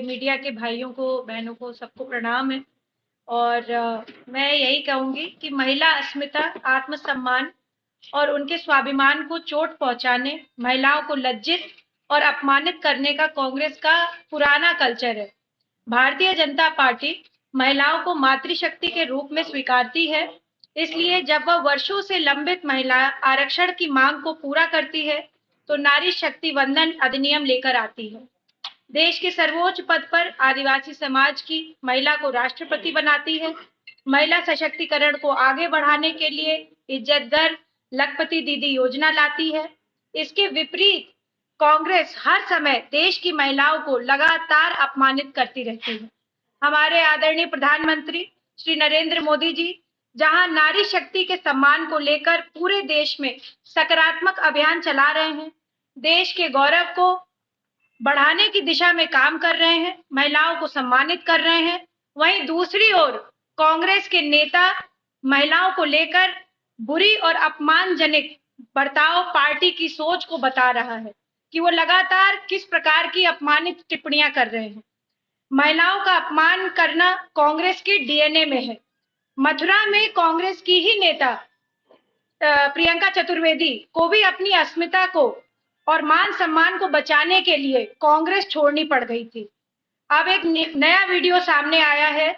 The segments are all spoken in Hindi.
मीडिया के भाइयों को, बहनों को, सबको प्रणाम है। और मैं यही कहूँगी कि महिला अस्मिता, आत्मसम्मान और उनके स्वाभिमान को चोट पहुँचाने, महिलाओं को लज्जित और अपमानित करने का कांग्रेस का पुराना कल्चर है। भारतीय जनता पार्टी महिलाओं को मातृशक्ति के रूप में स्वीकारती है। इसलिए जब वह वर्षों से लंबित महिला आरक्षण की मांग को पूरा करती है, तो नारी शक्ति वंदन अधिनियम लेकर आती है। देश के सर्वोच्च पद पर आदिवासी समाज की महिला को राष्ट्रपति बनाती है। महिला सशक्तिकरण को आगे बढ़ाने के लिए इज्जत दर लखपति दीदी योजना लाती है। इसके विपरीत कांग्रेस हर समय देश की महिलाओं को लगातार अपमानित करती रहती है। हमारे आदरणीय प्रधानमंत्री श्री नरेंद्र मोदी जी जहां नारी शक्ति के सम्मान को लेकर पूरे देश में सकारात्मक अभियान चला रहे हैं, देश के गौरव को बढ़ाने की दिशा में काम कर रहे हैं, महिलाओं को सम्मानित कर रहे हैं, वहीं दूसरी ओर कांग्रेस के नेता महिलाओं को लेकर बुरी और अपमानजनक बर्ताव पार्टी की सोच को बता रहा है कि वो लगातार किस प्रकार की अपमानित टिप्पणियां कर रहे हैं। महिलाओं का अपमान करना कांग्रेस के डीएनए में है। मथुरा में कांग्रेस की ही नेता प्रियंका चतुर्वेदी को भी अपनी अस्मिता को और मान सम्मान को बचाने के लिए कांग्रेस छोड़नी पड़ गई थी। अब एक नया वीडियो सामने आया है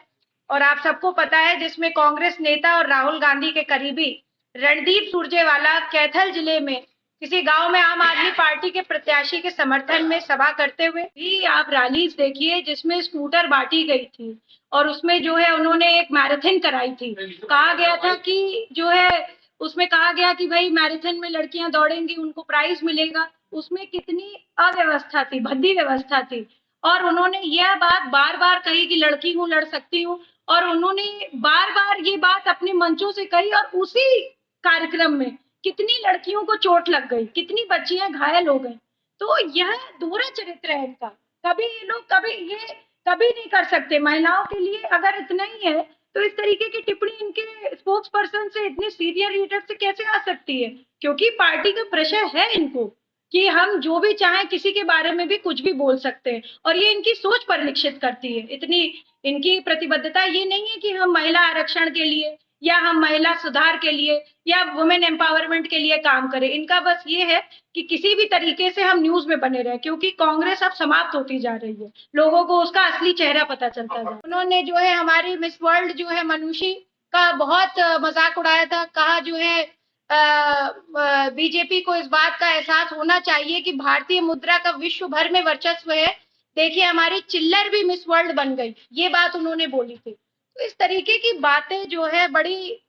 और आप सबको पता है, जिसमें कांग्रेस नेता और राहुल गांधी के करीबी रणदीप सुरजेवाला कैथल जिले में किसी गांव में आम आदमी पार्टी के प्रत्याशी के समर्थन में सभा करते हुए भी आप रैलीज देखिए, जिसमें स्कूटर बांटी गई थी और उसमें जो है उन्होंने एक मैराथन कराई थी। कहा गया था कि जो है उसमें कहा गया कि भाई मैराथन में लड़कियां दौड़ेंगी, उनको प्राइज मिलेगा। उसमें कितनी अव्यवस्था थी, भद्दी व्यवस्था थी। और उन्होंने यह बात बार बार कही कि लड़की हूँ, लड़ सकती हूँ, और उन्होंने बार बार ये बात अपने मंचों से कही और उसी कार्यक्रम में कितनी लड़कियों को चोट लग गई, कितनी बच्चियां घायल हो गई। तो यह दोहरा चरित्र है इनका। कभी ये लोग कभी नहीं कर सकते महिलाओं के लिए। अगर इतना ही है तो इस तरीके की टिप्पणी इनके स्पोक्स पर्सन से, इतने सीनियर लीडर से कैसे आ सकती है? क्योंकि पार्टी का प्रेशर है इनको कि हम जो भी चाहें किसी के बारे में भी कुछ भी बोल सकते हैं, और ये इनकी सोच परिलक्षित करती है। इतनी इनकी प्रतिबद्धता ये नहीं है कि हम महिला आरक्षण के लिए या हम महिला सुधार के लिए या वुमेन एम्पावरमेंट के लिए काम करें। इनका बस ये है कि किसी भी तरीके से हम न्यूज में बने रहे, क्योंकि कांग्रेस अब समाप्त होती जा रही है, लोगों को उसका असली चेहरा पता चलता है। उन्होंने जो है हमारी मिस वर्ल्ड जो है मनुषी का बहुत मजाक उड़ाया था। कहा जो है बीजेपी को इस बात का एहसास होना चाहिए कि भारतीय मुद्रा का विश्व भर में वर्चस्व है। देखिए हमारी चिल्लर भी मिस वर्ल्ड बन गई, ये बात उन्होंने बोली थी। तो इस तरीके की बातें जो है बड़ी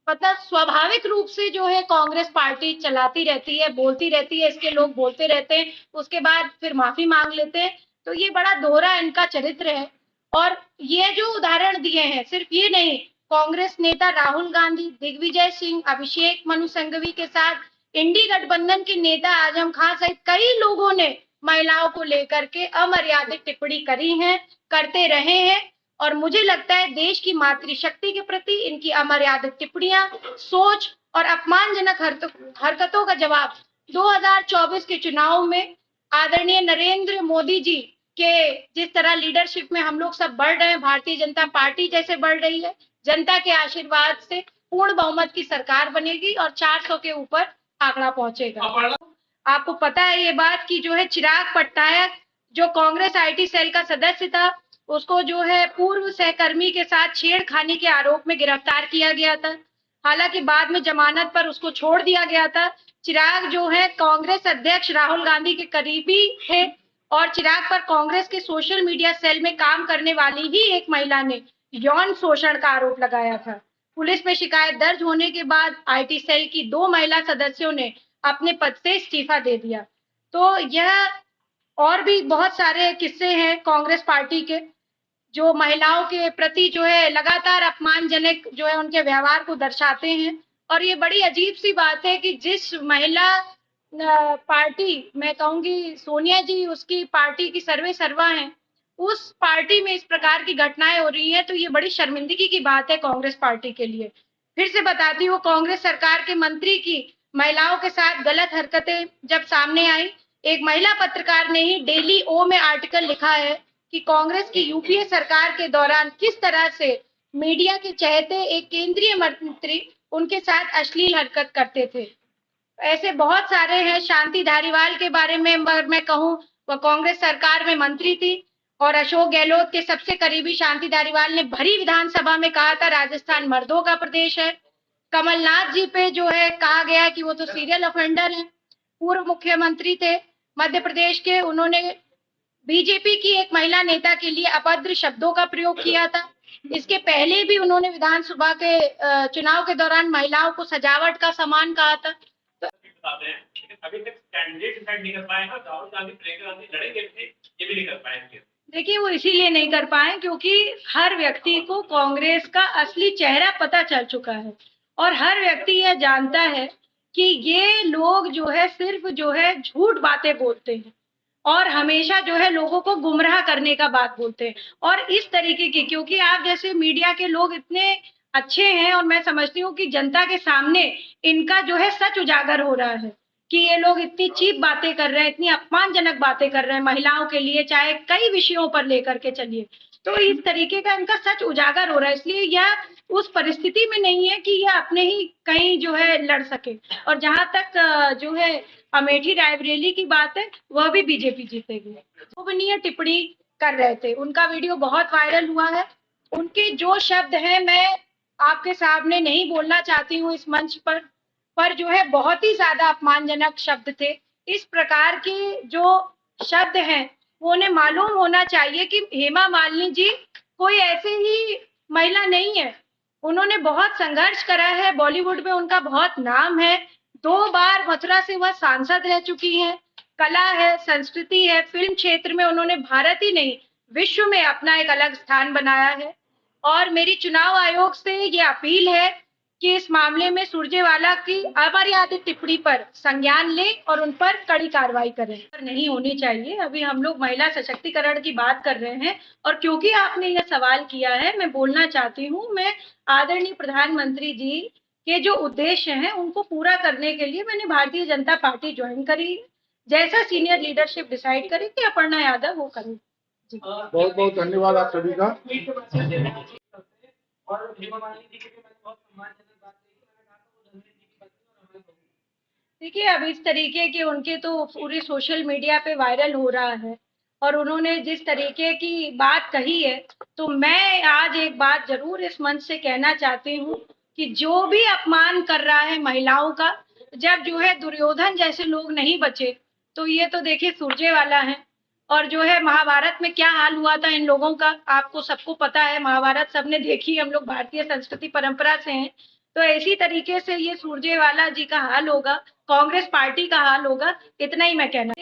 मतलब स्वाभाविक रूप से जो है कांग्रेस पार्टी चलाती रहती है, बोलती रहती है, इसके लोग बोलते रहते हैं, उसके बाद फिर माफी मांग लेते हैं। तो ये बड़ा दोहरा इनका चरित्र है। और ये जो उदाहरण दिए हैं, सिर्फ ये नहीं, कांग्रेस नेता राहुल गांधी, दिग्विजय सिंह, अभिषेक मनु सिंघवी के साथ इंडी गठबंधन के नेता आजम खान सहित कई लोगों ने महिलाओं को लेकर के अमर्यादित टिप्पणी करी है, करते रहे हैं। और मुझे लगता है देश की मातृशक्ति के प्रति इनकी अमर्यादित टिप्पणियां, सोच और अपमानजनक हरकतों का जवाब 2024 के चुनाव में आदरणीय नरेंद्र मोदी जी के जिस तरह लीडरशिप में हम लोग सब बढ़ रहे हैं, भारतीय जनता पार्टी जैसे बढ़ रही है, जनता के आशीर्वाद से पूर्ण बहुमत की सरकार बनेगी और 400 के ऊपर आंकड़ा पहुंचेगा। आपको पता है ये बात कि जो है चिराग पट्टायक जो कांग्रेस आईटी सेल का सदस्य था, उसको जो है पूर्व सहकर्मी के साथ छेड़खानी के आरोप में गिरफ्तार किया गया था। हालांकि बाद में जमानत पर उसको छोड़ दिया गया था। चिराग जो है कांग्रेस अध्यक्ष राहुल गांधी के करीबी थे और चिराग पर कांग्रेस के सोशल मीडिया सेल में काम करने वाली ही एक महिला ने यौन शोषण का आरोप लगाया था। पुलिस में शिकायत दर्ज होने के बाद आईटी सेल की 2 महिला सदस्यों ने अपने पद से इस्तीफा दे दिया। तो यह और भी बहुत सारे किस्से हैं कांग्रेस पार्टी के, जो महिलाओं के प्रति जो है लगातार अपमानजनक जो है उनके व्यवहार को दर्शाते हैं। और ये बड़ी अजीब सी बात है कि जिस महिला पार्टी, मैं कहूंगी सोनिया जी उसकी पार्टी की सर्वे सर्वा है, उस पार्टी में इस प्रकार की घटनाएं हो रही है। तो ये बड़ी शर्मिंदगी की बात है कांग्रेस पार्टी के लिए। फिर से बताती हूँ, कांग्रेस सरकार के मंत्री की महिलाओं के साथ गलत हरकतें जब सामने आई, एक महिला पत्रकार ने ही डेली ओ में आर्टिकल लिखा है कि कांग्रेस की यूपीए सरकार के दौरान किस तरह से मीडिया के चहेते एक केंद्रीय मंत्री उनके साथ अश्लील हरकत करते थे। ऐसे बहुत सारे हैं। शांति धारीवाल के बारे में मैं कहूं, वह कांग्रेस सरकार में मंत्री थी और अशोक गहलोत के सबसे करीबी शांति धारीवाल ने भरी विधानसभा में कहा था राजस्थान मर्दों का प्रदेश है। कमलनाथ जी पे जो है कहा गया कि वो तो सीरियल ऑफेंडर हैं। पूर्व मुख्यमंत्री थे मध्य प्रदेश के, उन्होंने बीजेपी की एक महिला नेता के लिए अभद्र शब्दों का प्रयोग किया था। इसके पहले भी उन्होंने विधानसभा के चुनाव के दौरान महिलाओं को सजावट का सामान कहा था। तो अभी तक कैंडिडेट डिसाइड नहीं कर पाए हैं। राहुल गांधी प्रियंका गांधी लड़ेंगे थे, ये भी नहीं कर पाए। देखिए, वो इसीलिए नहीं कर पाए क्योंकि हर व्यक्ति को कांग्रेस का असली चेहरा पता चल चुका है और हर व्यक्ति यह जानता है कि ये लोग जो है सिर्फ जो है झूठ बातें बोलते हैं और हमेशा जो है लोगों को गुमराह करने का बात बोलते हैं। और इस तरीके की, क्योंकि आप जैसे मीडिया के लोग इतने अच्छे हैं और मैं समझती हूँ कि जनता के सामने इनका जो है सच उजागर हो रहा है कि ये लोग इतनी चीप बातें कर रहे हैं, इतनी अपमानजनक बातें कर रहे हैं महिलाओं के लिए, चाहे कई विषयों पर लेकर के चलिए। तो इस तरीके का इनका सच उजागर हो रहा है, इसलिए यह उस परिस्थिति में नहीं है कि यह अपने ही कहीं जो है लड़ सके। और जहां तक जो है अमेठी रायबरेली की बात है, वह भी बीजेपी जीतेगी। गोपनीय टिप्पणी कर रहे थे, उनका वीडियो बहुत वायरल हुआ है। उनके जो शब्द हैं मैं आपके सामने नहीं बोलना चाहती हूँ इस मंच पर जो है बहुत ही ज्यादा अपमानजनक शब्द थे। इस प्रकार के जो शब्द हैं वो उन्हें मालूम होना चाहिए कि हेमा मालिनी जी कोई ऐसे ही महिला नहीं है। उन्होंने बहुत संघर्ष करा है, बॉलीवुड में उनका बहुत नाम है। 2 बार मथुरा से वह सांसद रह चुकी हैं। कला है, संस्कृति है, फिल्म क्षेत्र में उन्होंने भारत ही नहीं विश्व में अपना एक अलग स्थान बनाया है। और मेरी चुनाव आयोग से ये अपील है कि इस मामले में सुरजेवाला की अमर्यादित टिप्पणी पर संज्ञान लें और उन पर कड़ी कार्रवाई करें। नहीं होनी चाहिए। अभी हम लोग महिला सशक्तिकरण की बात कर रहे हैं और क्योंकि आपने यह सवाल किया है, मैं बोलना चाहती हूँ। मैं आदरणीय प्रधानमंत्री जी के जो उद्देश्य हैं उनको पूरा करने के लिए मैंने भारतीय जनता पार्टी ज्वाइन करी। जैसा सीनियर लीडरशिप डिसाइड करे कि अपर्णा यादव वो करे। बहुत बहुत धन्यवाद आप सभी का। और हेमा मालिनी जी के भी मैंने बहुत सम्मानजनक बात कही, मैंने कहा था वो धनंजय जी की पत्नी और हमारी बहू। देखिए, अब इस तरीके के उनके तो पूरी सोशल मीडिया पे वायरल हो रहा है और उन्होंने जिस तरीके की बात कही है, तो मैं आज एक बात जरूर इस मंच से कहना चाहती हूँ कि जो भी अपमान कर रहा है महिलाओं का, जब जो है दुर्योधन जैसे लोग नहीं बचे, तो ये तो देखिए सुरजेवाला है। और जो है महाभारत में क्या हाल हुआ था इन लोगों का, आपको सबको पता है। महाभारत सबने देखी, हम लोग भारतीय संस्कृति परंपरा से हैं। तो इसी तरीके से ये सुरजेवाला जी का हाल होगा, कांग्रेस पार्टी का हाल होगा, इतना ही मैं कहना